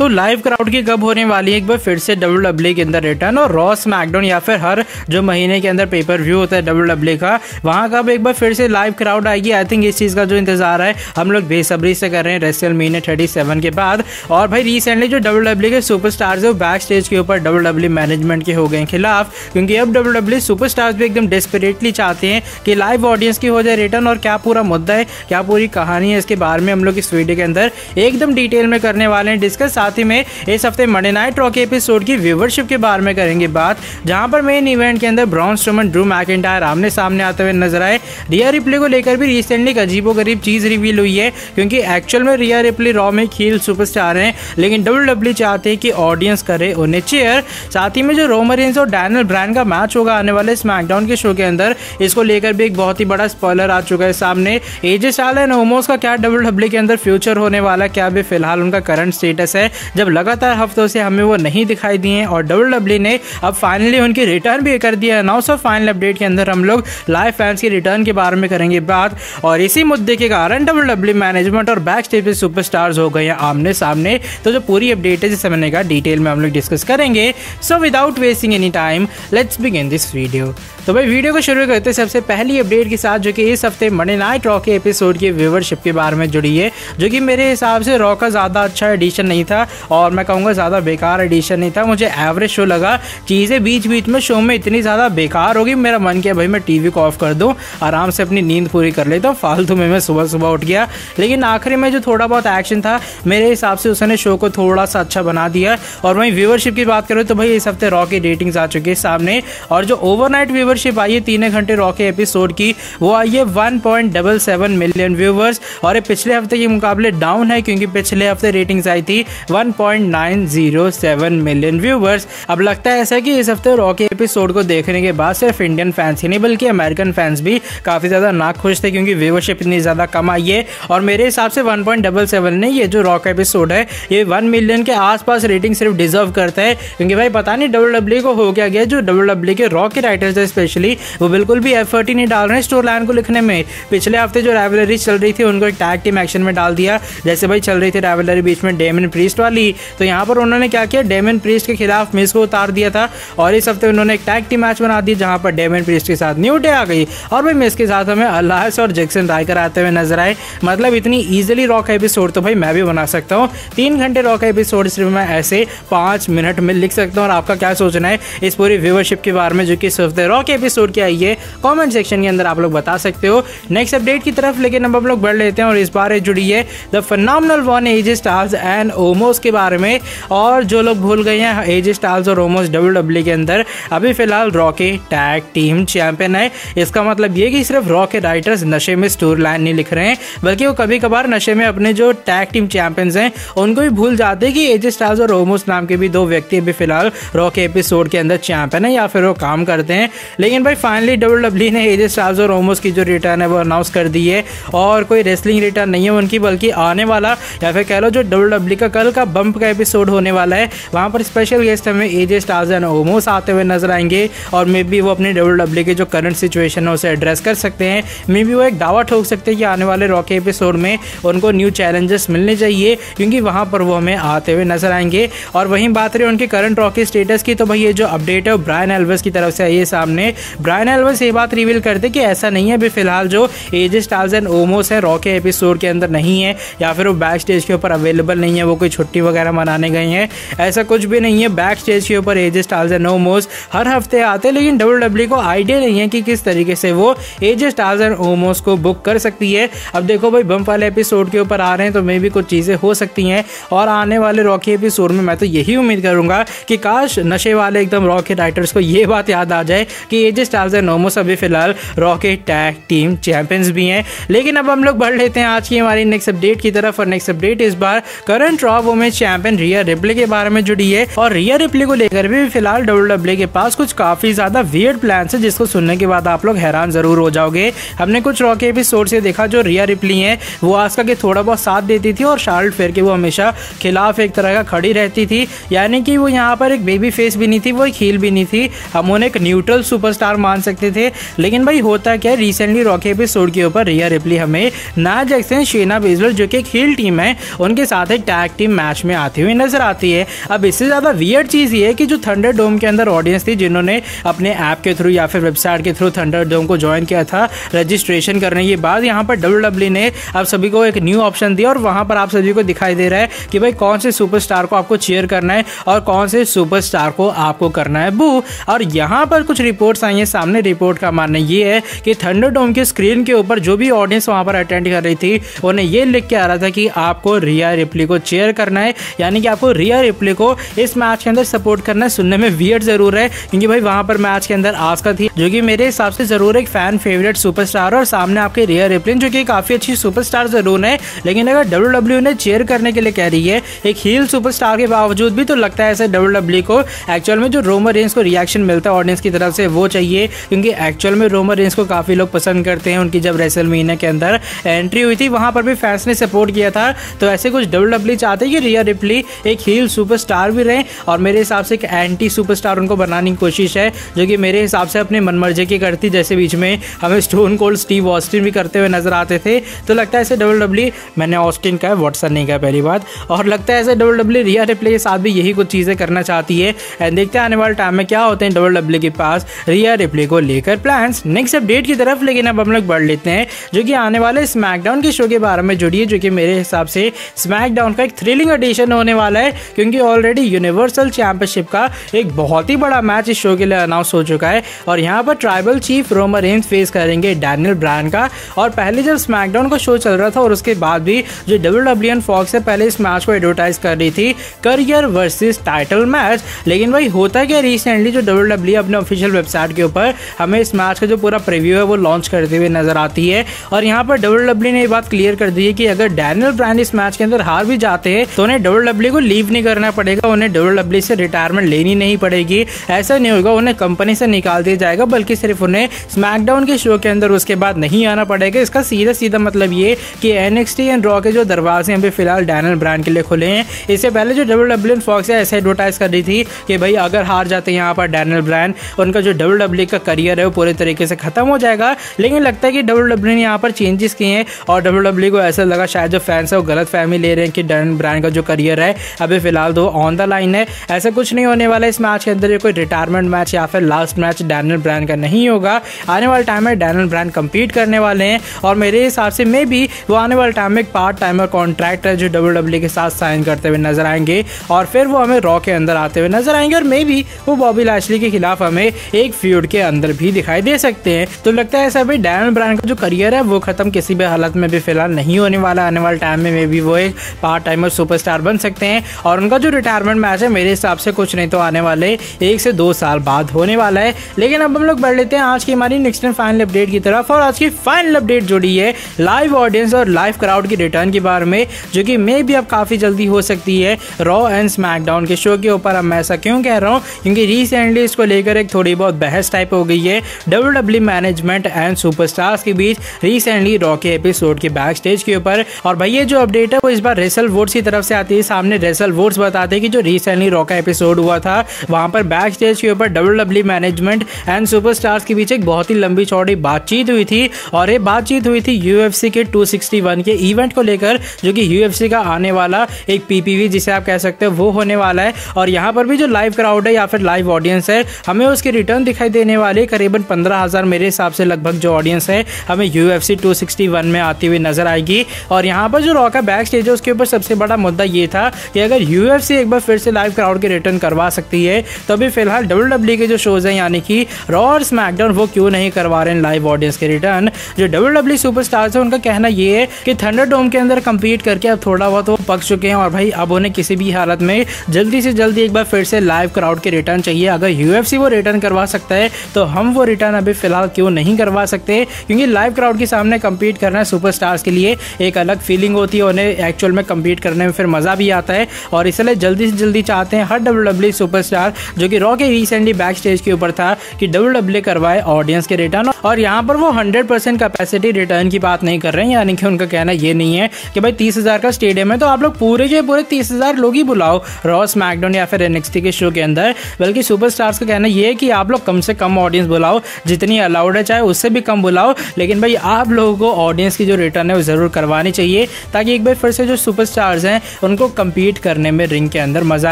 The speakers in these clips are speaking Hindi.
तो लाइव क्राउड की कब होने वाली है एक बार फिर से WWE के अंदर रिटर्न, और रॉ स्मैकडाउन या फिर हर जो महीने के अंदर पेपर व्यू होता है WWE का, वहां कब एक बार फिर से लाइव क्राउड आएगी। आई थिंक इस चीज का जो इंतजार है हम लोग बेसब्री से कर रहे हैं रेसलमेनिया 37 के बाद। और भाई रिसेंटली जो WWE के सुपरस्टार्स है वो बैक स्टेज के ऊपर WWE मैनेजमेंट के हो गए खिलाफ, क्योंकि अब WWE सुपरस्टार्स भी एकदम डेस्परेटली चाहते हैं कि लाइव ऑडियंस की हो जाए रिटर्न। और क्या पूरा मुद्दा है, क्या पूरी कहानी है, इसके बारे में हम लोग इस वीडियो के अंदर एकदम डिटेल में करने वाले हैं डिस्कस। साथ ही में इस हफ्ते मंडे नाइट रॉ के एपिसोड की व्यूवरशिप के बारे में करेंगे बात, जहां पर मेन इवेंट के अंदर ब्रॉन स्ट्रोमन ड्रू मैकिंटायर आमने सामने आते हुए नजर आए। रिया रिप्ले को लेकर भी रिसेंटली एक अजीबोगरीब चीज रिवील हुई है, क्योंकि एक्चुअल में रिया रिप्ले रॉ में हील सुपरस्टार हैं, लेकिन WWE चाहते हैं कि ऑडियंस करे उन्हें चीयर। साथ ही में जो रोमन रेंस और डैनियल ब्रायन का मैच होगा आने वाले स्मैकडाउन के शो के अंदर, इसको लेकर भी एक बहुत ही बड़ा स्पॉइलर आ चुका है सामने। एजे स्टाइल्स एंड ओमोस का क्या WWE के अंदर फ्यूचर होने वाला है, क्या भी फिलहाल उनका करंट स्टेटस है, जब लगातार हफ्तों से हमें वो नहीं दिखाई दिए हैं। और WWE ने अब फाइनली उनकी रिटर्न भी कर दिया है। 900 फाइनल अपडेट के अंदर हम लोग लाइव फैंस की रिटर्न के बारे में करेंगे बात, और इसी मुद्दे के कारण WWE मैनेजमेंट और बैक स्टेज पे सुपरस्टार्स हो गए हैं आमने सामने। तो जो पूरी अपडेट है जिसे मैंने कहा डिटेल में हम लोग डिस्कस करेंगे। So without wasting any time let's begin this video. तो भाई वीडियो को शुरू करते सबसे पहली अपडेट के साथ, जो कि इस हफ्ते मंडे नाइट रॉ के एपिसोड की व्यूवरशिप के बारे में जुड़ी है, जो कि मेरे हिसाब से रॉ का ज़्यादा अच्छा एडिशन नहीं था, और मैं कहूँगा ज़्यादा बेकार एडिशन नहीं था। मुझे एवरेज शो लगा, चीज़ें बीच बीच में शो में इतनी ज़्यादा बेकार होगी, मेरा मन किया भाई मैं टीवी को ऑफ कर दूँ, आराम से अपनी नींद पूरी कर लेता हूँ। फालतू में मैं सुबह सुबह उठ गया, लेकिन आखिरी में जो थोड़ा बहुत एक्शन था मेरे हिसाब से उसने शो को थोड़ा सा अच्छा बना दिया। और वहीं व्यूवरशिप की बात करें तो भाई इस हफ्ते रॉ की रेटिंग्स आ चुकी है सामने, और जो ओवरनाइट व्यूवरशिप आई है 3 घंटे रॉ के एपिसोड की, वो आई है 1.77 मिलियन व्यूवर्स, और ये पिछले हफ्ते के मुकाबले डाउन है, क्योंकि पिछले हफ्ते रेटिंग्स आई थी 1.907 मिलियन व्यूवर्स। अब लगता है ऐसा कि इस हफ्ते रॉ के एपिसोड को देखने के बाद सिर्फ इंडियन फैंस ही नहीं बल्कि अमेरिकन फैंस भी काफी ज्यादा नाखुश थे, क्योंकि व्यूवरशिप इतनी ज्यादा कम आई है। और मेरे हिसाब से 1.77 नहीं, ये जो रॉ का एपिसोड है ये 1 मिलियन के आसपास रेटिंग सिर्फ डिजर्व करता है, क्योंकि भाई पता नहीं WWE को हो क्या गया। जो WWE के रॉ के राइटर्स है स्पेशली, वो बिल्कुल भी एफर्ट ही नहीं डाल रहे हैं स्टोरी लाइन को लिखने में। पिछले हफ्ते जो राइवलरी चल रही थी उनको एक टैग टीम एक्शन में डाल दिया, जैसे भाई चल रही थी राइवलरी बीच में डेमन प्रीस्ट वाली, तो यहाँ पर उन्होंने क्या किया, डेमन प्रीस्ट के खिलाफ मिस को उतार दिया था, और इस हफ्ते उन्होंने एक टैग टीम मैच बना दिया जहाँ पर डेमन प्रीस्ट के साथ न्यू डे आ गई, और भाई मिस के साथ हमें अलायस और जैक्सन राइकर आते हुए नजर आए। मतलब इतनी ईजिली रॉ का एपिसोड तो भाई मैं भी बना सकता हूँ। 3 घंटे रॉ का एपिसोड सिर्फ मैं ऐसे 5 मिनट में लिख सकता हूँ। और आपका क्या सोचना है इस पूरी व्यूवरशिप के बारे में जो कि इस हफ्ते रॉ के एपिसोड की आई है, कमेंट सेक्शन के अंदर आप लोग बता सकते हो। नेक्स्ट अपडेट की तरफ लेकिन अब हम लोग बढ़ लेते हैं, और इस बार जुड़ी है the phenomenal one AJ Styles and Omos के बारे में। और जो लोग भूल गए हैं, एजे स्टाइल्स और ओमोस WWE के अंदर अभी फिलहाल रॉ के टैग टीम चैंपियन है। इसका मतलब ये कि सिर्फ रॉ के राइटर्स नशे में स्टोरी लाइन नहीं लिख रहे हैं, बल्कि वो कभी कभार नशे में अपने जो टैग टीम चैंपियंस हैं उनको भी भूल जाते हैं कि एजे स्टाइल्स और ओमोस नाम के भी 2 व्यक्ति अभी फिलहाल रॉ के एपिसोड के अंदर चैंपियन है, या फिर वो काम करते हैं। लेकिन भाई फाइनली WWE ने एजे स्टाइल्स और ओमोस की जो रिटर्न है वो अनाउंस कर दी है, और कोई रेसलिंग रिटर्न नहीं है उनकी, बल्कि आने वाला या फिर कह लो जो WWE का कल का बम्प का एपिसोड होने वाला है, वहां पर स्पेशल गेस्ट हमें एजे स्टाइल्स एंड ओमोस आते हुए नजर आएंगे। और मे बी वो अपने WWE के जो करंट सिचुएशन है उसे एड्रेस कर सकते हैं। मे बी वो एक दावा ठोक सकते हैं कि आने वाले रॉ के एपिसोड में उनको न्यू चैलेंजेस मिलने चाहिए, क्योंकि वहां पर वो हमें आते हुए नजर आएंगे। और वहीं बात रही उनके करंट रॉ के स्टेटस की, तो भाई ये जो अपडेट है ब्रायन एल्विस की तरफ से आई है सामने। ब्रायन एल्विस ये बात रिवील करते कि ऐसा नहीं है अभी फिलहाल जो एजे स्टाइल्स एंड ओमोस है रॉ के एपिसोड के अंदर नहीं है, या फिर वो बैक स्टेज के ऊपर अवेलेबल नहीं है, वो कोई छुट्टी वगैरह मनाने गए हैं, ऐसा कुछ भी नहीं है। बैक स्टेज के ऊपर एजे स्टाइल्स एंड ओमोस हर हफ्ते आते हैं, लेकिन WWE को आइडिया नहीं है कि किस तरीके से वो एजे स्टाइल्स एंड ओमोस को बुक कर सकती है। अब देखो भाई बम्प वाले एपिसोड के ऊपर आ रहे हैं, तो मे भी कुछ चीज़ें हो सकती हैं, और आने वाले रॉ के एपिसोड में मैं तो यही उम्मीद करूंगा कि काश नशे वाले एकदम रॉ के राइटर्स को ये बात याद आ जाए कि एजे स्टाइल्स एंड ओमोस अभी फिलहाल रॉ के टैग टीम चैंपियंस भी हैं। लेकिन अब हम लोग बढ़ लेते हैं आज की हमारी नेक्स्ट अपडेट की तरफ, और नेक्स्ट अपडेट इस बार करंट रॉ वुमेन्स चैंपियन रिया रिप्ले के बारे में जुड़ी है। और रिया रिप्ले को लेकर भी फिलहाल WWE के पास कुछ काफी ज्यादा वियर्ड प्लान्स है, जिसको सुनने के बाद आप लोग हैरान जरूर हो जाओगे। हमने कुछ रॉ के एपिसोड से देखा जो रिया रिप्ले है वो आस्का के थोड़ा बहुत साथ देती थी, और शार्लेट फेयर के वो हमेशा खिलाफ एक तरह का खड़ी रहती थी, यानी कि वो यहाँ पर एक बेबी फेस भी नहीं थी, वो एक हील भी नहीं थी, हम उन्हें एक न्यूट्रल सुपरस्टार मान सकते थे। लेकिन भाई होता क्या, रिसेंटली रॉ के एपिसोड के ऊपर रिया रिप्ले हमें नाया जैक्सन, शेना बेजलर जो कि एक हील टीम है उनके साथ एक टैग टीम मैच मैच में आती हुई नजर आती है। अब इससे ज़्यादा वियर्ड चीज़ ये है कि जो थंडर डोम के अंदर ऑडियंस थी जिन्होंने अपने ऐप के थ्रू या फिर वेबसाइट के थ्रू थंडर डोम को ज्वाइन किया था रजिस्ट्रेशन करने के बाद, यहाँ पर WWE ने आप सभी को एक न्यू ऑप्शन दिया और वहाँ पर आप सभी को दिखाई दे रहा है कि भाई कौन से सुपरस्टार को आपको चीयर करना है और कौन से सुपरस्टार को आपको करना है बू। और यहाँ पर कुछ रिपोर्ट्स आई हैं सामने। रिपोर्ट का मानना ये है कि थंडर डोम के स्क्रीन के ऊपर जो भी ऑडियंस वहाँ पर अटेंड कर रही थी उन्हें ये लिख के आ रहा था कि आपको रिया रिप्ली को चीयर करना है, यानी कि आपको रिया रिप्ली को इस मैच के अंदर सपोर्ट करना है। सुनने में वियर्ड जरूर है क्योंकि भाई वहाँ पर मैच के अंदर आस्का थी जो कि मेरे हिसाब से जरूर एक फैन फेवरेट सुपरस्टार, और सामने आपके रिया रिप्ली जो कि काफी अच्छी सुपरस्टार जरूर है, लेकिन अगर WWE ने चीयर करने के लिए कह रही है एक हील सुपरस्टार के बावजूद भी, तो लगता है ऐसे WWE को एक्चुअल में जो रोमन रेंज को रिएक्शन मिलता है ऑडियंस की तरफ से वो चाहिए, क्योंकि एक्चुअल में रोमन रेंज को काफी लोग पसंद करते हैं। उनकी जब रेसलमेनिया के अंदर एंट्री हुई थी वहां पर भी फैंस ने सपोर्ट किया था, तो ऐसे कुछ WWE चाहते हैं कि रिया रिप्ली एक हील सुपरस्टार भी रहे और मेरे हिसाब से एक एंटी सुपरस्टार उनको बनाने की कोशिश है, जो कि मेरे हिसाब से अपने मनमर्जी की करती, जैसे बीच में हमें स्टोन कोल्ड स्टीव ऑस्टिन भी करते हुए नजर आते थे। तो लगता है ऐसे WWE, मैंने ऑस्टिन का वॉटसन नहीं कहा पहली बात, और लगता है ऐसे WWE रिया रिप्ली के साथ भी यही कुछ चीजें करना चाहती है। एंड देखते हैं आने वाले टाइम में क्या होते हैं WWE के पास रिया रिप्ली को लेकर प्लान्स। नेक्स्ट अपडेट की तरफ लेकिन अब हम लोग बढ़ लेते हैं जो कि आने वाले स्मैकडाउन के शो के बारे में जुड़ी है, जो कि मेरे हिसाब से स्मैकडाउन का एक थ्रिलिंग एडिशन होने वाला है, क्योंकि ऑलरेडी यूनिवर्सल चैंपियनशिप का एक बहुत ही बड़ा मैच इस शो के लिए अनाउंस हो चुका है और यहाँ पर tribal chief Roman Reigns face करेंगे डैनियल ब्रायन का। और पहले जब स्मैकडाउन का शो चल रहा था और उसके बाद भी जो WWE फॉक्स है पहले इस मैच को एडवर्टाइज कर रही थी करियर वर्सेस टाइटल मैच, लेकिन भाई होता क्या रिसेंटली जो WWE अपने ऑफिशियल वेबसाइट के ऊपर हमें इस मैच का जो पूरा प्रीव्यू है वो लॉन्च करते हुए नजर आती है। और यहाँ पर WWE ने ये बात क्लियर कर दी है कि अगर डैनियल ब्रायन इस मैच के अंदर हार भी जाते हैं तो उन्हें WWE को लीव नहीं करना पड़ेगा, उन्हें WWE से रिटायरमेंट लेनी नहीं पड़ेगी, ऐसा नहीं होगा उन्हें कंपनी से निकाल दिया जाएगा, बल्कि सिर्फ उन्हें स्मैकडाउन के शो के अंदर उसके बाद नहीं आना पड़ेगा। इसका सीधा सीधा मतलब ये कि NXT एंड रॉ के जो दरवाजे अभी फिलहाल डैनियल ब्रायन के लिए खुले हैं। इससे पहले जो WWE फॉक्स है ऐसे एडवर्टाइज कर रही थी कि भाई अगर हार जाते हैं यहाँ पर डैनियल ब्रायन, उनका जो WWE का करियर है वो पूरे तरीके से खत्म हो जाएगा। लेकिन लगता है कि WWE ने यहाँ पर चेंजेस किए हैं और WWE को ऐसा लगा शायद जो फैंस है वो गलत फहमी ले रहे हैं कि डैनियल ब्रायन का जो करियर है अभी फिलहाल तो ऑन द लाइन है। ऐसा कुछ नहीं होने वाला इस मैच के अंदर, कोई रिटायरमेंट मैच या फिर लास्ट मैच डैनियल ब्रायन का नहीं होगा। आने वाले टाइम में डैनियल ब्रायन कंपीट करने वाले हैं और मेरे हिसाब से मे बी वो आने वाले टाइम में एक पार्ट टाइमर कॉन्ट्रैक्ट है जो WWE के साथ साइन करते हुए नजर आएंगे और फिर वो हमें रॉ के अंदर आते हुए नजर आएंगे और मे बी वो बॉबी लैशली के खिलाफ हमें एक फ्यूड के अंदर भी दिखाई दे सकते हैं। तो लगता है ऐसा भी डैनियल ब्रायन का जो करियर है वो खत्म किसी भी हालत में भी फिलहाल नहीं होने वाला। आने वाले टाइम में मे बी वो एक पार्ट टाइमर सुपरस्टार बन सकते हैं और उनका जो रिटायरमेंट मैच है मेरे हिसाब से कुछ नहीं तो आने वाले 1 से 2 साल बाद होने वाला है। लेकिन अब हम लोग बढ़ लेते हैं आज की हमारी नेक्स्ट एंड फाइनल अपडेट की तरफ और आज की फाइनल अपडेट जुड़ी है लाइव ऑडियंस और लाइव क्राउड की रिटर्न के बारे में, जो कि मे भी अब काफी जल्दी हो सकती है रॉ एंड स्मैकडाउन के शो के ऊपर। अब मैं ऐसा क्यों कह रहा हूँ क्योंकि रिसेंटली इसको लेकर एक थोड़ी बहुत बहस टाइप हो गई है WWE मैनेजमेंट एंड सुपरस्टार्स के बीच रिसेंटली रॉ के एपिसोड के बैक स्टेज के ऊपर। और भाई ये जो अपडेट है वो इस बार रेसल वोट्स की तरफ से आती है। सामने रेसल वोट्स बताते हैं कि जो रिसेंटली रॉ का एपिसोड हुआ था वहां पर बैक स्टेज के ऊपर WWE मैनेजमेंट एंड सुपरस्टार्स के बीच एक बहुत ही लंबी चौड़ी बातचीत हुई थी और ये बातचीत हुई थी UFC के 261 के इवेंट को लेकर, जो कि UFC का आने वाला एक PPV जिसे आप कह सकते हो वो होने वाला है। और यहाँ पर भी जो लाइव क्राउड है या फिर लाइव ऑडियंस है हमें उसकी रिटर्न दिखाई देने वाली करीबन 15,000 मेरे हिसाब से लगभग जो ऑडियंस है हमें UFC 261 में आती हुई नजर आएगी। और यहाँ पर जो रॉ का बैक स्टेज है उसके ऊपर सबसे बड़ा मुद्दा ये था कि अगर UFC एक बार फिर से लाइव क्राउड के रिटर्न करवा सकती है तो अभी फिलहाल WWE के जो शोज हैं यानी कि रॉ और स्मैकडाउन वो क्यों नहीं करवा रहे हैं लाइव ऑडियंस के रिटर्न। जो WWE सुपरस्टार्स है उनका कहना ये है कि थंडर डोम के अंदर कंपीट करके अब थोड़ा बहुत वो पक चुके हैं और भाई अब उन्हें किसी भी हालत में जल्दी से जल्दी एक बार फिर से लाइव क्राउड के रिटर्न चाहिए। अगर UFC वो रिटर्न करवा सकता है तो हम वो रिटर्न अभी फिलहाल क्यों नहीं करवा सकते, क्योंकि लाइव क्राउड के सामने कंपीट करना सुपरस्टार्स के लिए एक अलग फीलिंग होती है, उन्हें एक्चुअल में कंपीट करने में फिर मजा भी आता है और इसलिए जल्दी से जल्दी चाहते हैं हर WWE सुपरस्टार जो कि रॉ के रिसेंटली बैक स्टेज के ऊपर था कि WWE करवाए ऑडियंस के रिटर्न। और यहाँ पर वो 100% कैपेसिटी रिटर्न की बात नहीं कर रहे हैं, यानी कि उनका कहना ये नहीं है कि भाई 30,000 का स्टेडियम है तो आप लोग पूरे के पूरे 30,000 लोग ही बुलाओ रॉ स्मैकडाउन या फिर NXT के शो के अंदर, बल्कि सुपरस्टार्स का कहना ये है कि आप लोग कम से कम ऑडियंस बुलाओ, जितनी अलाउड है चाहे उससे भी कम बुलाओ, लेकिन भाई आप लोगों को ऑडियंस की जो रिटर्न है वो जरूर करवानी चाहिए ताकि एक बार फिर से जो सुपरस्टार्स हैं उनको कम्पीट करने में रिंग के अंदर मजा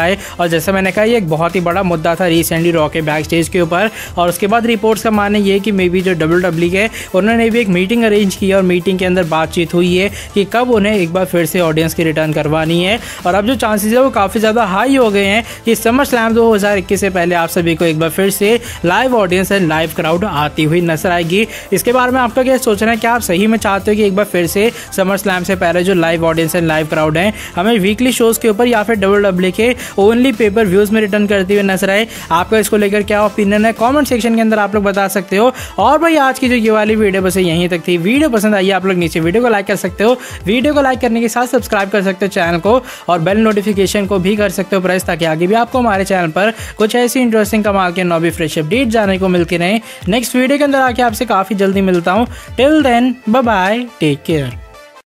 आए। और जैसे मैंने कहा, ये एक बहुत ही बड़ा मुद्दा था रिसेंटली रॉ के बैक स्टेज के ऊपर। और उसके बाद रिपोर्ट्स का मानना ये कि मे बी जो WWE के उन्होंने भी एक मीटिंग अरेंज की और मीटिंग के अंदर बातचीत हुई है कि कब उन्हें एक बार फिर से ऑडियंस की रिटर्न करवानी है। और अब जो चांसेस है वो काफ़ी ज़्यादा हाई हो गए हैं कि समर स्लैम 2021 से पहले आप सभी को एक बार फिर से live audience and live crowd आती हुई नजर आएगी। इसके बारे में आपका क्या सोचना है? क्या आप सही में चाहते हो कि एक बार फिर से समर स्लैम से पहले जो live audience and live crowd है हमें वीकली शोज के ऊपर या फिर WWE के ओनली पेपर व्यूज में रिटर्न करते हुए नजर आए? आपका इसको लेकर क्या ओपिनियन है? कमेंट सेक्शन के अंदर आप लोग बता सकते हो। और भाई आज की जो ये वाली वीडियो बस यहीं तक थी। वीडियो पसंद आई आप लोग नीचे वीडियो को लाइक कर सकते हो। वीडियो को लाइक करने के साथ सब्सक्राइब कर सकते हो चैनल को और बेल नोटिफिकेशन को भी कर सकते हो प्रेस, ताकि आगे भी आपको हमारे चैनल पर कुछ ऐसी इंटरेस्टिंग कमाल के नॉबी फ्रेश अपडेट जाने को मिलती रहे। नेक्स्ट वीडियो के अंदर आके आपसे काफी जल्दी मिलता हूँ। Till then bye bye, take care.